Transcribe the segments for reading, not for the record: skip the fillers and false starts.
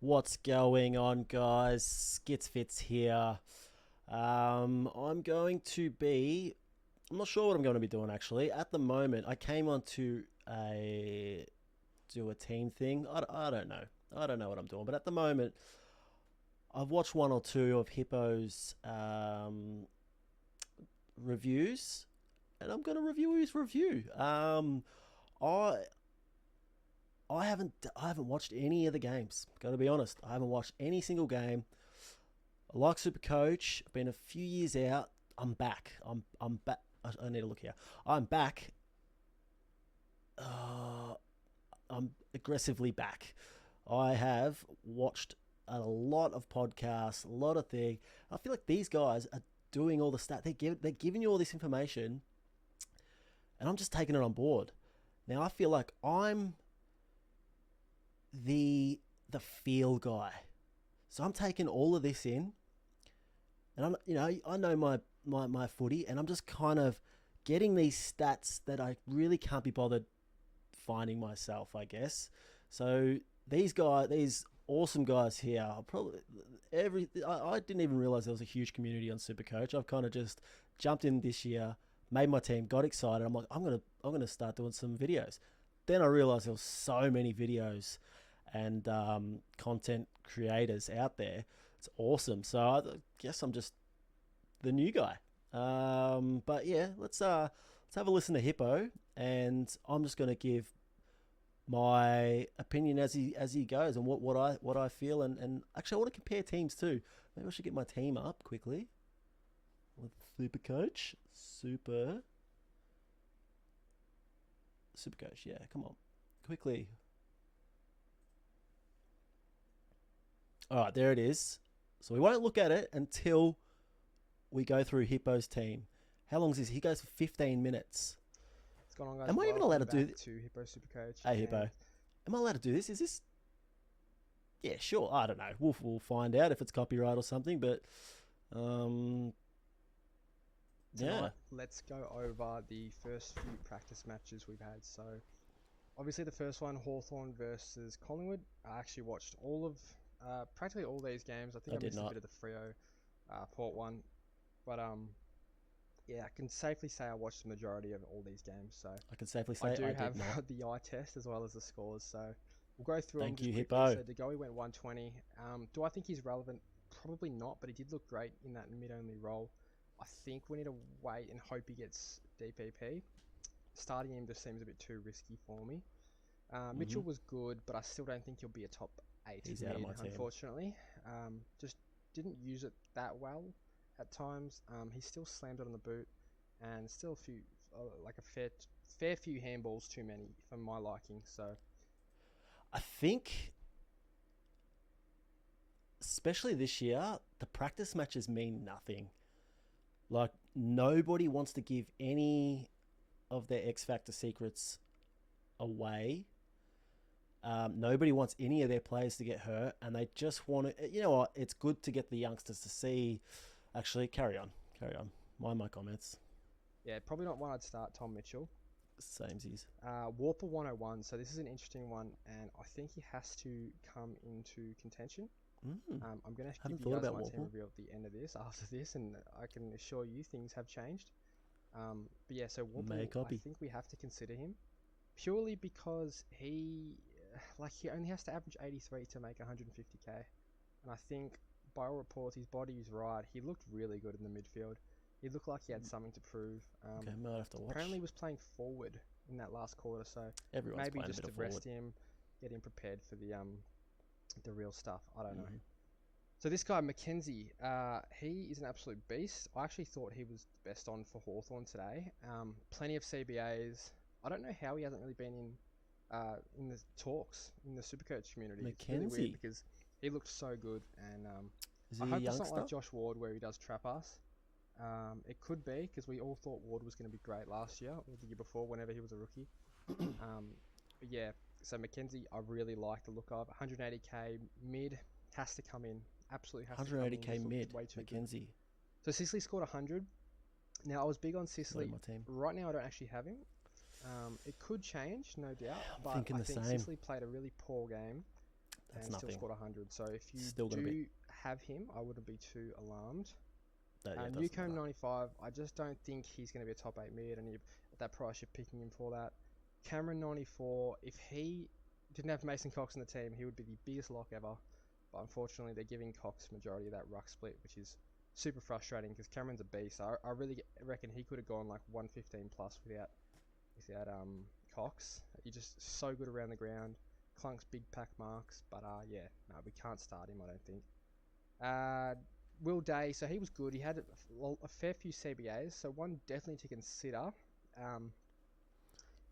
What's going on, guys? skitzFITZZ here. I'm going to be. I'm not sure what I'm going to be doing actually. At the moment, I came on to do a team thing. I don't know. I don't know what I'm doing. But at the moment, I've watched one or two of Hippo's reviews, and I'm going to review his review. I I haven't watched any of the games. Got to be honest, I haven't watched any single game. I like Supercoach. I've been a few years out. I'm back. I'm back. I need to look here. I'm back. Uh, I'm aggressively back. I have watched a lot of podcasts, a lot of things. I feel like these guys are doing all the stat. They're giving you all this information, and I'm just taking it on board. Now I feel like I'm the feel guy, so I'm taking all of this in, and I know my footy, and I'm just kind of getting these stats that I really can't be bothered finding myself, I guess. So these awesome guys here, I didn't even realize there was a huge community on Supercoach. I've kind of just jumped in this year, made my team, got excited. I'm like, I'm gonna start doing some videos. Then I realized there was so many videos and content creators out there. It's awesome. So I guess I'm just the new guy. But yeah, let's have a listen to Hippo, and I'm just gonna give my opinion as he goes, and what I feel, and actually I want to compare teams too. Maybe I should get my team up quickly with Supercoach. Yeah, come on, quickly. All right, there it is. So we won't look at it until we go through Hippo's team. How long is this? He goes for 15 minutes. What's going on, guys? Am I even allowed Welcome to do back this? to Hippo Supercoach. Hey, Hippo. And Am I allowed to do this? Is this? Yeah, sure. I don't know. We'll find out if it's copyright or something. But um, yeah. tonight, let's go over the first few practice matches we've had. So, obviously, the first one, Hawthorn versus Collingwood. I actually watched practically all these games. I think I I did missed a not. bit of the Freo Port one, but yeah, I can safely say I watched the majority of all these games. So, I can safely I say do I did have not. the eye test as well as the scores. So, we'll go through them Thank just you, quickly. Hippo. So, Degoe went 120. Do I think he's relevant? Probably not, but he did look great in that mid-only role. I think we need to wait and hope he gets DPP. Starting him just seems a bit too risky for me. Mm-hmm. Mitchell was good, but I still don't think he'll be a top 8 He's out of mid, my team. unfortunately. Just didn't use it that well at times. He still slammed it on the boot, and still a few, like a fair few handballs too many for my liking. So I think, especially this year, the practice matches mean nothing. Like nobody wants to give any of their X Factor secrets away. Nobody wants any of their players to get hurt, and they just want to. You know what? It's good to get the youngsters to see. Actually, carry on. Mind my comments. yeah, probably not one I'd start. Tom Mitchell. Samesies. Warper 101. So this is an interesting one, and I think he has to come into contention. Mm, I'm going to give haven't you thought guys about my team Warple. reveal at the end of this, after this, and I can assure you things have changed. But yeah, so May Warple, I copy. think we have to consider him purely because he only has to average 83 to make 150k, and I think by all reports his body is right. He looked really good in the midfield. He looked like he had something to prove. Okay, might have to Apparently he watch. was playing forward in that last quarter, so Everyone's maybe playing a just bit to of rest forward. him, get him prepared for the real stuff. I don't know. Mm. So this guy Mackenzie, he is an absolute beast. I actually thought he was the best on for Hawthorn today. Plenty of CBAs. I don't know how he hasn't really been in the talks in the Supercoach community. It's really weird Mackenzie, because he looked so good, and is I he a hope it's not like youngster? Josh Ward where he does trap us. It could be because we all thought Ward was going to be great last year or the year before, whenever he was a rookie. Um, but yeah, so Mackenzie, I really like the look of 180k mid has to come in. Absolutely has to come in. 180k Just looked mid. way too good. Mackenzie, So Sicily scored 100. Now I was big on not in Sicily. my team. Right now I don't actually have him. It could change, no doubt, I'm but thinking I the think same. Sicily played a really poor game. That's and nothing. still scored 100. So if you Still gonna do be. have him, I wouldn't be too alarmed. Yeah, it doesn't Newcomb matter. 95, I just don't think he's going to be a top 8 mid, and at that price, you're picking him for that. Cameron 94, if he didn't have Mason Cox in the team, he would be the biggest lock ever. But unfortunately, they're giving Cox majority of that ruck split, which is super frustrating because Cameron's a beast. I really reckon he could have gone like 115 plus without Cox. He's just so good around the ground. Clunk's big pack marks, but yeah, no, we can't start him, I don't think. Will Day, so he was good. He had a fair few CBAs, so one definitely to consider.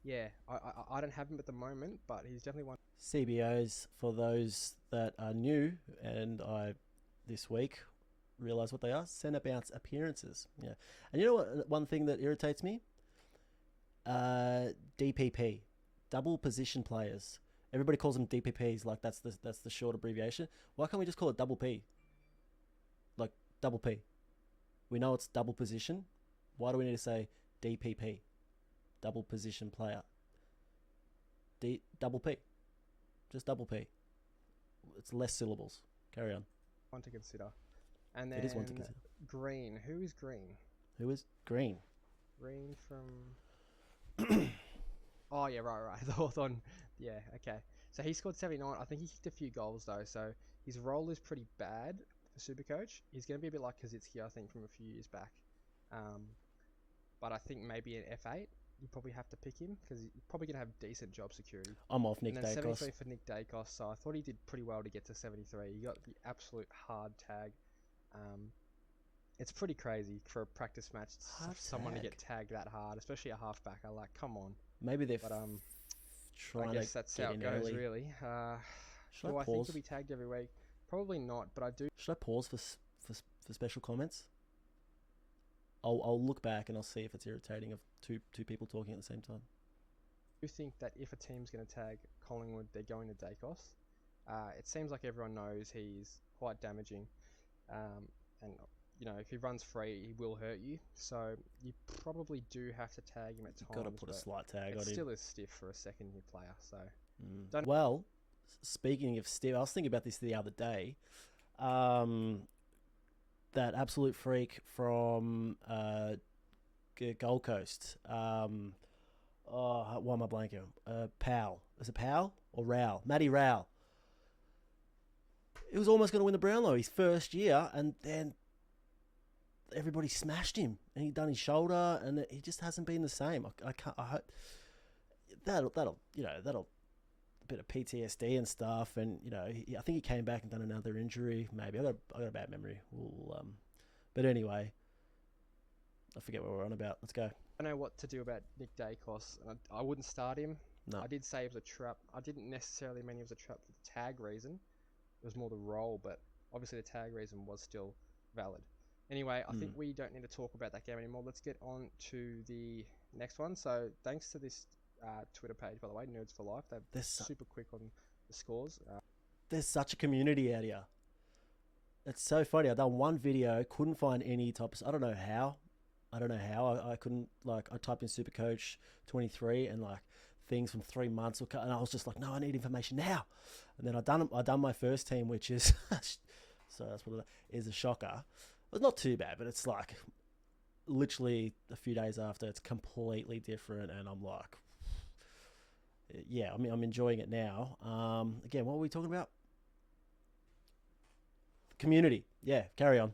Yeah, I don't have him at the moment, but he's definitely one. CBOs, for those that are new, and I this week realised what they are: centre bounce appearances. Yeah, and you know what? One thing that irritates me: DPP, double position players. Everybody calls them DPPs, like that's the short abbreviation. Why can't we just call it double P? Like double P. We know it's double position. Why do we need to say DPP? Double position player. Double P. Just double P. It's less syllables. Carry on. One to consider. And then It is one to consider. Green. Who is Green? Who is Green? Green from... Oh, yeah, right. The Hawthorn. Yeah, okay. So he scored 79. I think he kicked a few goals, though. So his role is pretty bad for Supercoach. He's going to be a bit like SkitzFITZZ, I think, from a few years back. But I think maybe an F8, you probably have to pick him because he's probably going to have decent job security. I'm off Nick And then Dacos. 73 for Nick Dacos. So I thought he did pretty well to get to 73. He got the absolute hard tag. It's pretty crazy for a practice match for someone to get tagged that hard, especially a halfback. I like, come on. Maybe they're I guess that's how it goes, early. really. Do I think he'll be tagged every week? Probably not, but I do. Should I pause for special comments? I'll look back and I'll see if it's irritating of two people talking at the same time. I do think that if a team's going to tag Collingwood, they're going to Dacos. It seems like everyone knows he's quite damaging, and you know if he runs free, he will hurt you. So you probably do have to tag him at times. Got to put a slight tag on him. It still is stiff for a second-year player. So well, speaking of stiff, I was thinking about this the other day. That absolute freak from Gold Coast. Why am I blanking? Powell. Is it Powell or Rowell? Matty Rowell. He was almost going to win the Brownlow his first year, and then everybody smashed him, and he done his shoulder, and he just hasn't been the same. I can't. I hope that'll a bit of PTSD and stuff, and I think he came back and done another injury. Maybe I got a bad memory. But anyway, I forget what we're on about. Let's go. I know what to do about Nick Dacos. I wouldn't start him. No. I did say it was a trap. I didn't necessarily mean it was a trap for the tag reason. It was more the role, but obviously the tag reason was still valid. Anyway, I think we don't need to talk about that game anymore. Let's get on to the next one. So thanks to this Twitter page, by the way, Nerds for Life. They're super quick on the scores. There's such a community out here. It's so funny. I've done one video, couldn't find any topics. I don't know how. I couldn't, I typed in Supercoach 23 and things from 3 months and I was just like, no, I need information now. And then I done my first team, which is so that's what it is, a shocker. It's not too bad, but it's literally a few days after, it's completely different, and I'm like, yeah, I mean, I'm enjoying it now. Again, what were we talking about? Community. Yeah, carry on.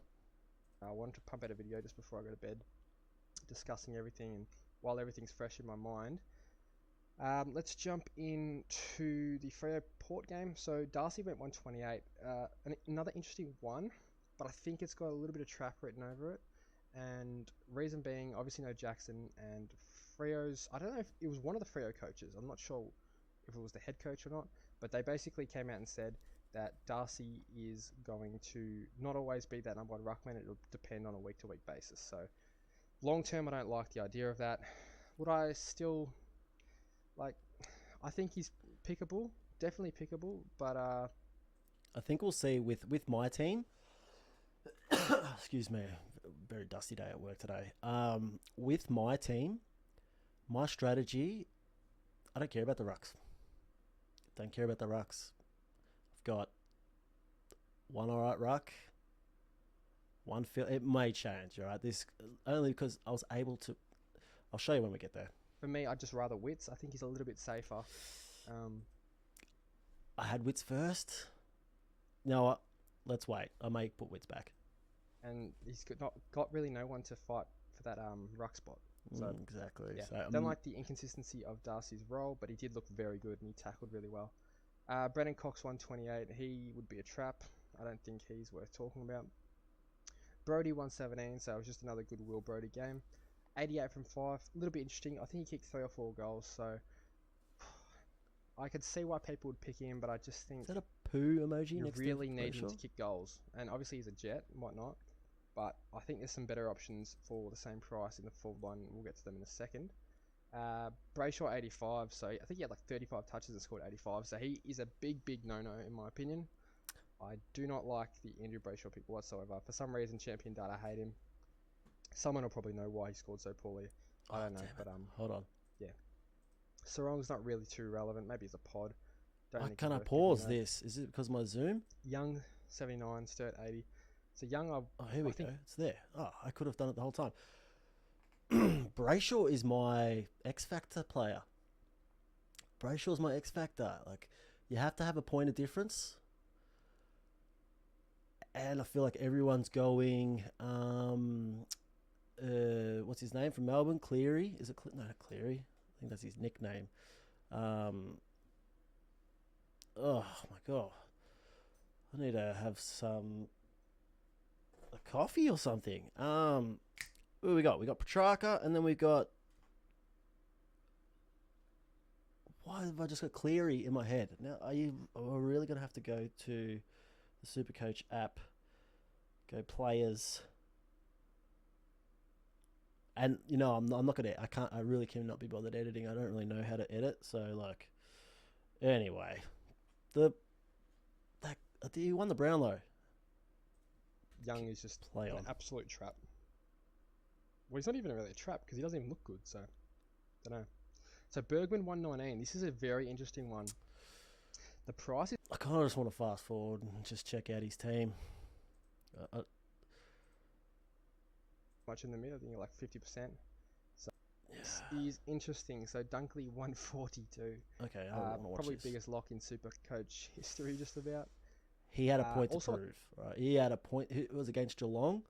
I wanted to pump out a video just before I go to bed, discussing everything, and while everything's fresh in my mind. Let's jump into the Freo Port game. So Darcy went 128. Another interesting one, but I think it's got a little bit of trap written over it. And reason being, obviously no Jackson, and Freo's, I don't know if it was one of the Freo coaches. I'm not sure if it was the head coach or not, but they basically came out and said that Darcy is going to not always be that number one ruckman. It'll depend on a week-to-week basis. So long term, I don't like the idea of that. Would I still... I think he's pickable, definitely pickable, but I think we'll see with my team. Excuse me, very dusty day at work today. With my team, my strategy, I don't care about the rucks. got one alright ruck, one field. It may change, all right? This only because I was able to. I'll show you when we get there. For me, I'd just rather Wits. I think he's a little bit safer. I had Wits first. No, let's wait. I may put Wits back. And he's got really no one to fight for that ruck spot. So exactly. Yeah, So, don't like the inconsistency of Darcy's role, but he did look very good and he tackled really well. Brennan Cox 128. He would be a trap. I don't think he's worth talking about. Brody 117. So it was just another good Will Brody game. 88 from 5. A little bit interesting. I think he kicked 3 or 4 goals. So I could see why people would pick him, but I just think is that a poo emoji? you next really to need him Brayshaw? to kick goals. And obviously he's a Jet and whatnot. But I think there's some better options for the same price in the forward line. We'll get to them in a second. Brayshaw 85. So I think he had like 35 touches and scored 85. So he is a big no-no in my opinion. I do not like the Andrew Brayshaw pick whatsoever. For some reason, Champion Data hate him. Someone will probably know why he scored so poorly. I don't know, but hold on. yeah. Sarong's not really too relevant. Maybe he's a pod. Why can't I pause this? Is it because of my Zoom? Young 79, Sturt 80. So Young, Oh, here we go. It's there. Oh, I could have done it the whole time. Brayshaw is my X Factor player. Brayshaw's my X Factor. Like, you have to have a point of difference. And I feel like everyone's going. What's his name from Melbourne? Cleary? Is it? No, not Cleary. I think that's his nickname. Oh my god! I need to have a coffee or something. Who we got? We got Petrarca, and then we got. Why have I just got Cleary in my head? Now, are we really gonna have to go to the Supercoach app? Go players. And I'm not gonna. I really cannot be bothered editing. I don't really know how to edit. So like, anyway, he won the Brownlow. Young is just Play an on. absolute trap. Well, he's not even really a trap because he doesn't even look good. So, don't know. So Bergman 119. This is a very interesting one. The price is I kind of just want to fast forward and just check out his team. much in the mid. I think like 50%. So this is interesting. So Dunkley 142. Okay, I want to watch probably this. biggest lock in Supercoach history, just about. He had a point to also- prove. Right, he had a point. It was against Geelong.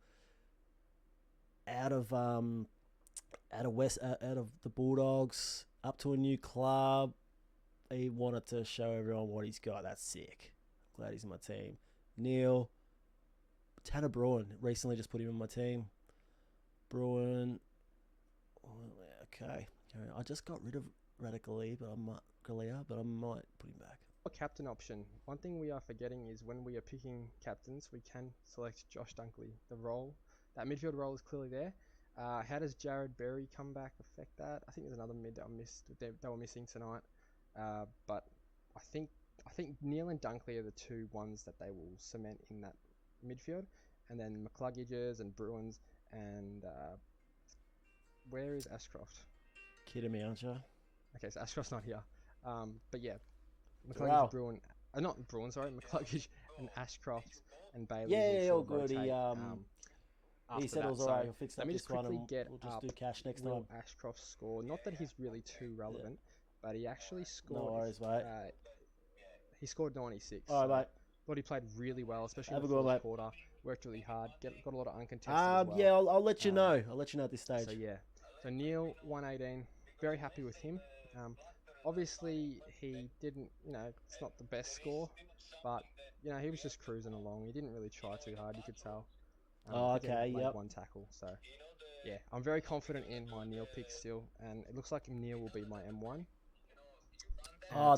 Out of the Bulldogs, up to a new club. He wanted to show everyone what he's got. That's sick. Glad he's in my team. Neil, Tanner Bruin recently just put him in my team. Bruin. Okay. I just got rid of Radicalia, but I might put him back. A captain option. One thing we are forgetting is when we are picking captains, we can select Josh Dunkley. That midfield role is clearly there. How does Jared Berry come back affect that? I think there's another mid that I missed. They were missing tonight. But I think Neil and Dunkley are the two ones that they will cement in that midfield, and then McCluggages and Bruins and where is Ashcroft? Kidding me, aren't you? Okay, so Ashcroft's not here. But yeah, Wow. McCluggage, Bruin, not Bruin, sorry, McCluggage and Ashcroft and Bailey. Yeah, will all sort of good. rotate, He after said it that. was So alright. He'll fix let up me this just one, quickly and get we'll just up do cash next Will time. Ashcroft's score. Not that he's really too relevant, but he actually scored. No worries, mate. He scored 96. All right, mate. Thought he played really well, especially Have in a the good one, fourth mate. quarter. Worked really hard. Got a lot of uncontested as well. Yeah, I'll let you know. I'll let you know at this stage. So yeah, so Neil 118. Very happy with him. Obviously he didn't. It's not the best score, but he was just cruising along. He didn't really try too hard. You could tell. I think he only played one tackle. So yeah, I'm very confident in my Neil pick still, and it looks like Neil will be my M1.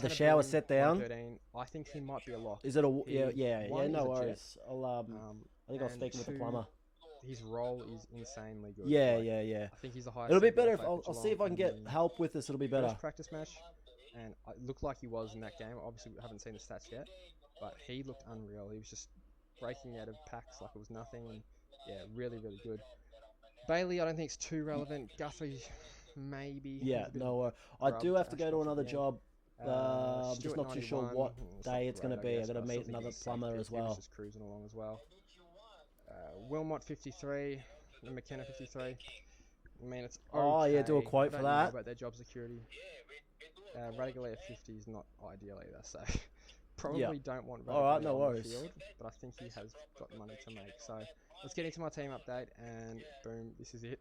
The shower set down. 113. I think he might be a lock. Is it a One yeah? is No a jet. worries. I think I'll and speak with the two, plumber. His role is insanely good. Yeah. I think he's the highest. It'll be saving better if player for I'll see if I can Geelong get in the help with this. It'll be better. first practice match, and it looked like he was in that game. Obviously, we haven't seen the stats yet, but he looked unreal. He was just breaking out of packs like it was nothing, and yeah, really, really good. Bailey, I don't think it's too relevant. Guthrie, maybe. Yeah, no. I do have to go to another job I'm just Stewart not too sure 91. what It's not day it's going to great, I be. I guess, got to but I still meet think another he's a safe plumber pick. as He was well. just cruising along as well. Wilmot 53. McKenna 53. I mean, it's Oh yeah, do a okay. I quote for don't know that. about their job security. Radigalia 50 is not ideal either, so Yeah. probably don't want All right, Radigalia no on the worries. field, but I think he has got money to make. So let's get into my team update, and boom, this is it.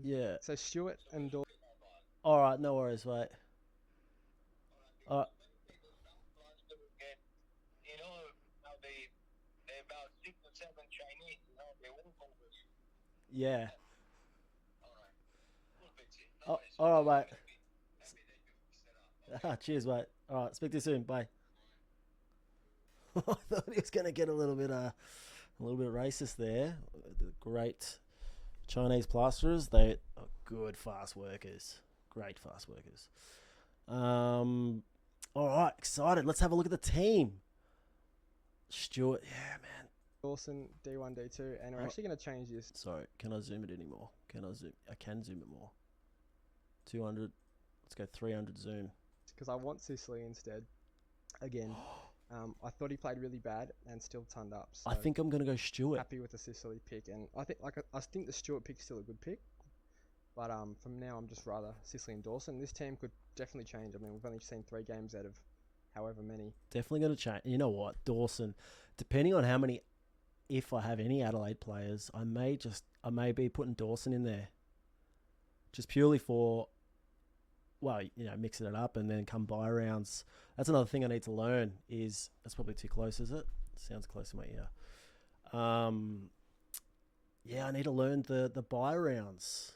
Yeah. So Stewart and Dawson. All right, no worries, mate. Uh, yeah. Oh, all right, mate. Cheers, mate. All right, speak to you soon. Bye. I thought he was going to get a little bit racist there. The great Chinese plasterers, they are good fast workers. Great fast workers. All right, excited. Let's have a look at the team. Stuart, yeah, man. Dawson, D1, D2, and we're actually going to change this. Sorry, can I zoom it anymore? Can I zoom? I can zoom it more. 200. Let's go 300 zoom. Because I want Sicily instead. Again, I thought he played really bad and still turned up. So I think I'm going to go Stuart. happy with the Sicily pick, and I think the Stewart pick's still a good pick. But from now, I'm just rather Sicily and Dawson. This team could definitely change. I mean, we've only seen 3 games out of however many. Definitely going to change. You know what? Dawson, depending on how many, if I have any Adelaide players, I may be putting Dawson in there. Just purely for, well, you know, mixing it up and then come buy rounds. That's another thing I need to learn is, that's probably too close, is it? Sounds close to my ear. Yeah, I need to learn the buy rounds.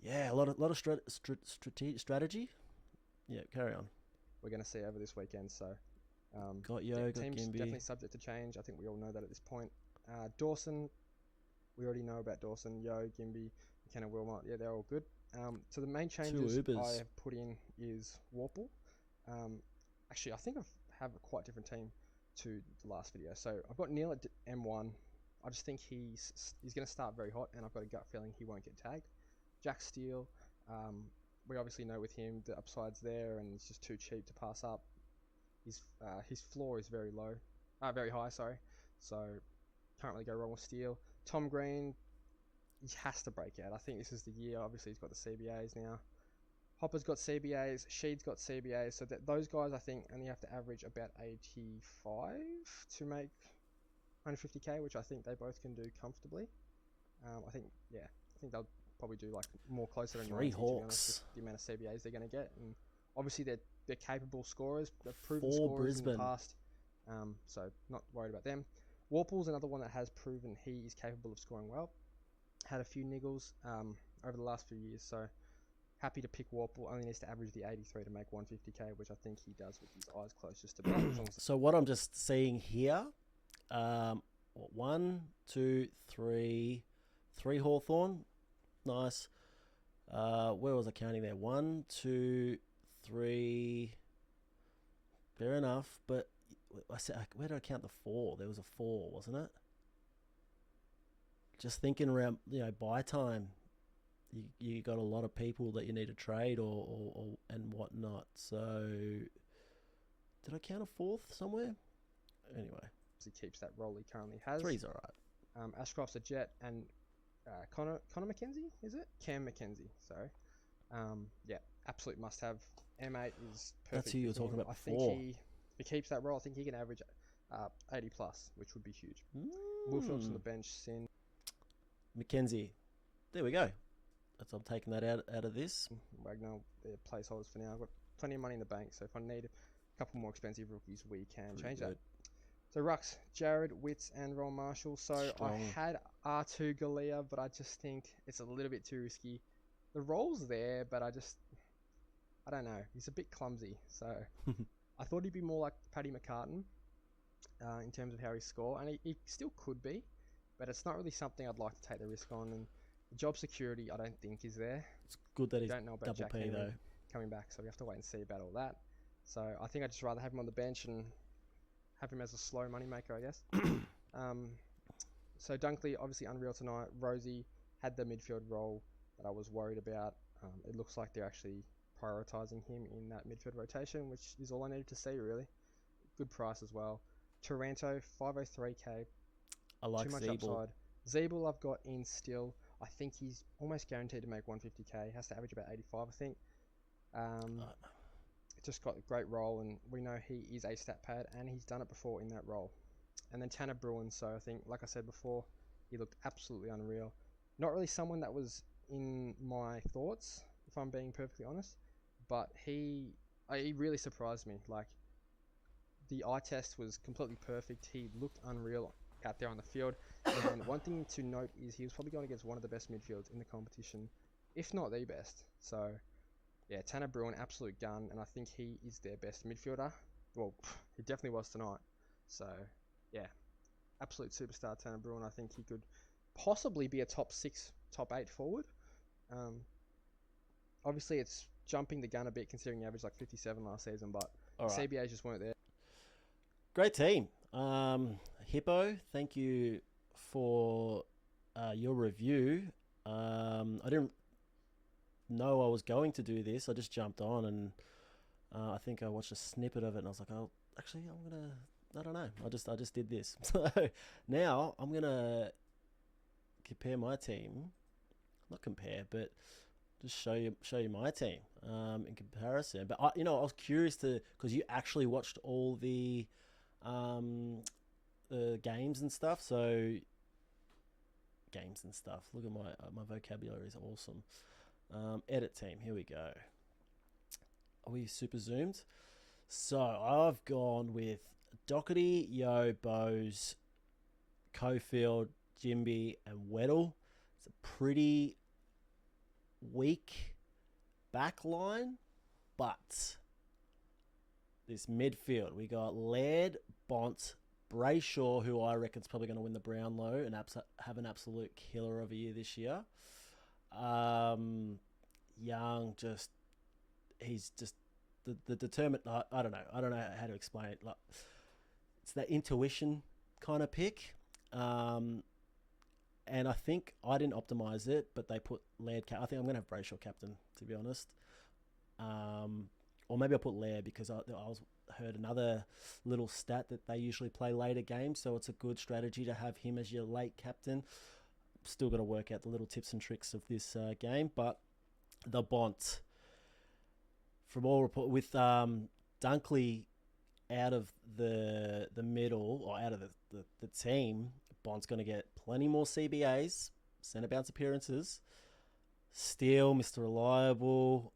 Yeah, a lot of strategy. Yeah, carry on. We're going to see over this weekend. So Got Yo, got team's Gimby. definitely subject to change. I think we all know that at this point. Dawson, we already know about Dawson, Yo, Gimby, McKenna, Wilmot. Yeah, they're all good. So the main changes I have put in is Warple. Actually, I think I have a quite different team to the last video. So I've got Neil at M1. I just think he's going to start very hot, and I've got a gut feeling he won't get tagged. Jack Steele, we obviously know with him the upside's there, and it's just too cheap to pass up. His floor is very low, very high. Sorry, so can't really go wrong with Steele. Tom Green, he has to break out. I think this is the year. Obviously, he's got the CBAs now. Hopper's got CBAs. Sheed's got CBAs. So those guys, I think, only have to average about 85 to make 150k, which I think they both can do comfortably. I think they'll probably do like more closer to 90, to be honest, with the amount of CBAs they're going to get. And obviously, they're capable scorers. They've proven scorers in the past. So not worried about them. Warple's another one that has proven he is capable of scoring well. Had a few niggles over the last few years, so happy to pick Warple. Only needs to average the 83 to make 150k, which I think he does with his eyes closed just about. So what I'm just seeing here, 1, 2, 3 Hawthorn, nice. Where was I counting there? 1, 2, 3. Fair enough, but I said, where did I count the 4? There was a 4, wasn't it? Just thinking around, you know, buy time. You got a lot of people that you need to trade or and whatnot. So, did I count a 4th somewhere? Anyway, he keeps that role he currently has. 3's all right. Ashcroft's a Jet, and Connor McKenzie, is it? Cam McKenzie, sorry. Yeah, absolute must-have. M8 is perfect. That's who you were talking about before. I think if he keeps that role, I think he can average 80 plus, which would be huge. Will Phillips on the bench, Sin. McKenzie. There we go. I'm taking that out of this. Wagner, they're placeholders for now. I've got plenty of money in the bank, so if I need a couple more expensive rookies, we can change that. So Rucks, Jared, Witts, and Ron Marshall. So I had R2 Galea, but I just think it's a little bit too risky. The role's there, but I don't know. He's a bit clumsy, so I thought he'd be more like Paddy McCartan in terms of how he score, and he still could be, but it's not really something I'd like to take the risk on. And the job security, I don't think is there. It's good that he's don't know about double Jack P Henry though. Coming back, so we have to wait and see about all that. So I think I'd just rather have him on the bench and have him as a slow money maker, I guess. So Dunkley, obviously unreal tonight. Rosie had the midfield role that I was worried about. It looks like they're actually prioritising him in that midfield rotation, which is all I needed to see, really. Good price as well. Taranto, 503k, I like too much Zeeble. upside. Zeeble I've got in still. I think he's almost guaranteed to make 150k. Has to average about 85, I think. Um, Uh, just got a great role, and we know he is a stat pad, and he's done it before in that role. And then Tanner Bruin, so I think, like I said before, he looked absolutely unreal. Not really someone that was in my thoughts, if I'm being perfectly honest, but he really surprised me. Like, the eye test was completely perfect. He looked unreal out there on the field. And one thing to note is he was probably going against one of the best midfields in the competition, if not the best. So, yeah, Tanner Bruin, absolute gun, and I think he is their best midfielder. Well, he definitely was tonight. So, yeah, absolute superstar Tanner Bruin. I think he could possibly be a top 6, top 8 forward. Um, Obviously, it's jumping the gun a bit considering he averaged like 57 last season, but all the right. CBAs just weren't there. Great team. Hippo, thank you for your review. I didn't know I was going to do this. I just jumped on and I think I watched a snippet of it and I was like, oh, actually, I don't know. I just did this. So now I'm gonna compare my team. Not compare, but just show you my team in comparison. But I was curious to because you actually watched all um, the games and stuff. So games and stuff. Look at my vocabulary is awesome. Edit team. Here we go. Are we super zoomed? So I've gone with Doherty, Yo, Bose, Cofield, Jimby, and Weddle. It's a pretty weak back line, but this midfield, we got Laird, Bont, Brayshaw, who I reckon is probably going to win the Brownlow and have an absolute killer of a year this year. Young, he's just the determined. I don't know. I don't know how to explain it. Like, it's that intuition kind of pick. And I think I didn't optimize it, but they put Laird. I think I'm going to have Brayshaw captain, to be honest. Or maybe I'll put Laird because I heard another little stat that they usually play later games, so it's a good strategy to have him as your late captain. Still got to work out the little tips and tricks of this game, but the Bont, from all report, with Dunkley out of the middle or out of the team, Bont's going to get plenty more CBAs, centre bounce appearances. Steele, Mr. Reliable,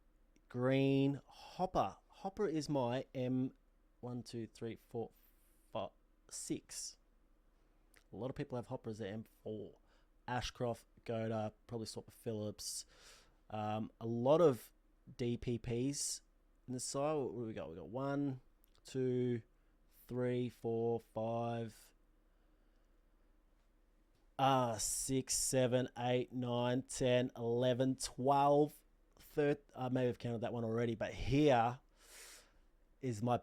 Green, Hopper. Hopper is my M1, 2, 3, 4, 5, 6. A lot of people have Hopper as their M4. Ashcroft, Goda, probably swap with Phillips. A lot of DPPs in the side. What do we got? We got 1, 2, 3, 4, 5. 6, 7, 8, 9, 10, 11, 12, 13. I may have counted that one already, but here is my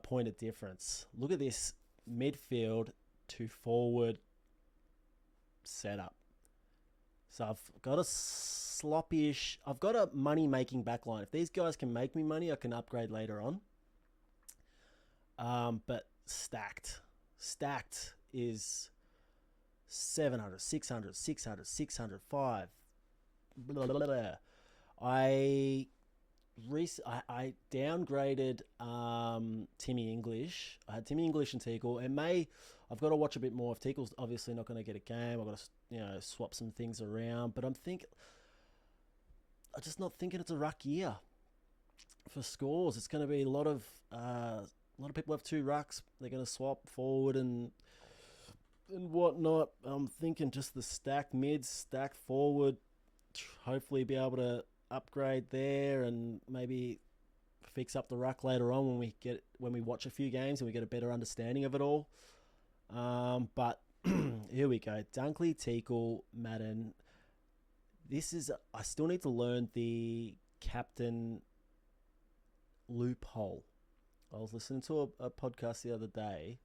point of difference. Look at this midfield to forward setup. So I've got a sloppy-ish. I've got a money-making backline. If these guys can make me money, I can upgrade later on. But stacked is 700, 600, 600, 600, 5. Blah, blah, blah. I downgraded Timmy English. I had Timmy English and Teagle. I've got to watch a bit more. If Teagle's obviously not going to get a game, I've got to swap some things around. But I'm just not thinking it's a ruck year for scores. It's going to be a lot of people have 2 rucks. They're going to swap forward and whatnot. I'm thinking just the stacked mids, stacked forward. Hopefully be able to upgrade there and maybe fix up the ruck later on when we watch a few games and we get a better understanding of it all. But here we go. Dunkley, Teagle, Madden. I still need to learn the captain loophole. I was listening to a podcast the other day.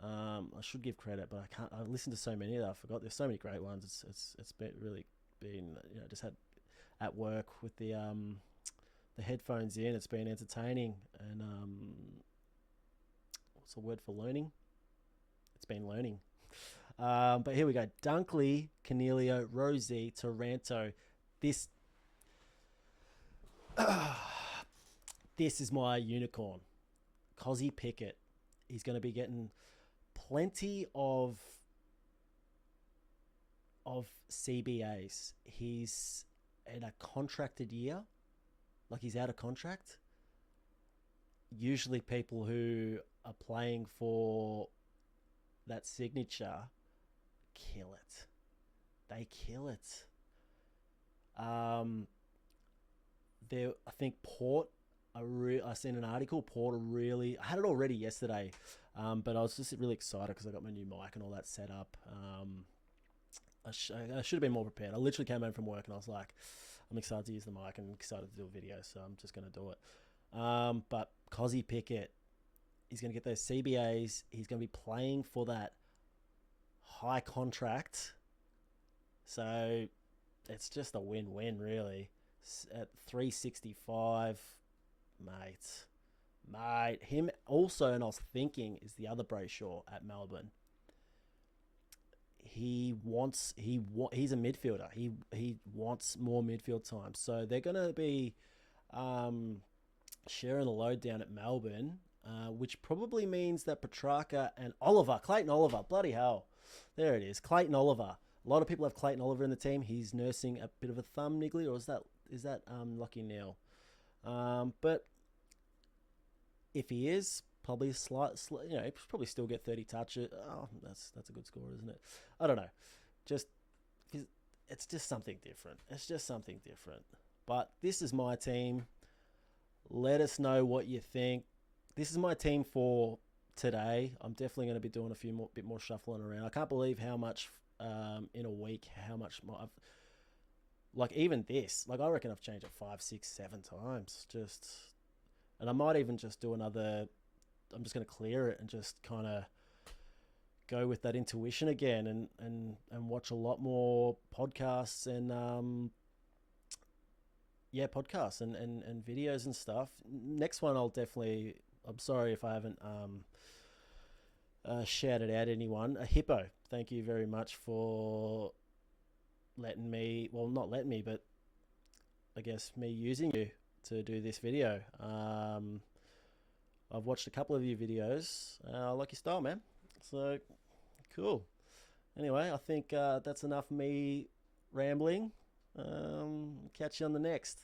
I should give credit, but I can't. I've listened to so many that I forgot. There's so many great ones. It's been really been just had at work with the headphones in. It's been entertaining, and what's the word for learning? It's been learning. But here we go. Dunkley, Cornelio, Rosie, Taranto. This this is my unicorn. Cozzy Pickett. He's going to be getting plenty of CBAs. He's in a contracted year. Like, he's out of contract. Usually people who are playing for that signature kill it. They kill it. I think Port, I seen an article, Port really, I had it already yesterday, but I was just really excited because I got my new mic and all that set up. I should have been more prepared. I literally came home from work and I was like, I'm excited to use the mic and excited to do a video, so I'm just going to do it. But Cozzy Pickett, he's going to get those CBAs. He's going to be playing for that high contract. So it's just a win-win, really. At 365, mate. Him also, and I was thinking, is the other Brayshaw at Melbourne. He's a midfielder. He wants more midfield time. So they're going to be sharing the load down at Melbourne, which probably means that Petrarca and Clayton Oliver, bloody hell. There it is, Clayton Oliver. A lot of people have Clayton Oliver in the team. He's nursing a bit of a thumb niggly, or is that Lucky Neil? But if he is, probably he'll probably still get 30 touches. Oh, that's a good score, isn't it? I don't know. It's just something different. But this is my team. Let us know what you think. This is my team for today. I'm definitely going to be doing a bit more shuffling around. I can't believe how much in a week, how much more I've, like, even this, like, I reckon I've changed it 5, 6, 7 times. And I might even just do another. I'm just going to clear it and just kind of go with that intuition again, and watch a lot more podcasts and podcasts and videos and stuff. Next one, I'm sorry if I haven't shouted out anyone. Hipo, thank you very much for letting me, well, not letting me, but I guess me using you to do this video. I've watched a couple of your videos. I like your style, man. So, cool. Anyway, I think that's enough of me rambling. Catch you on the next.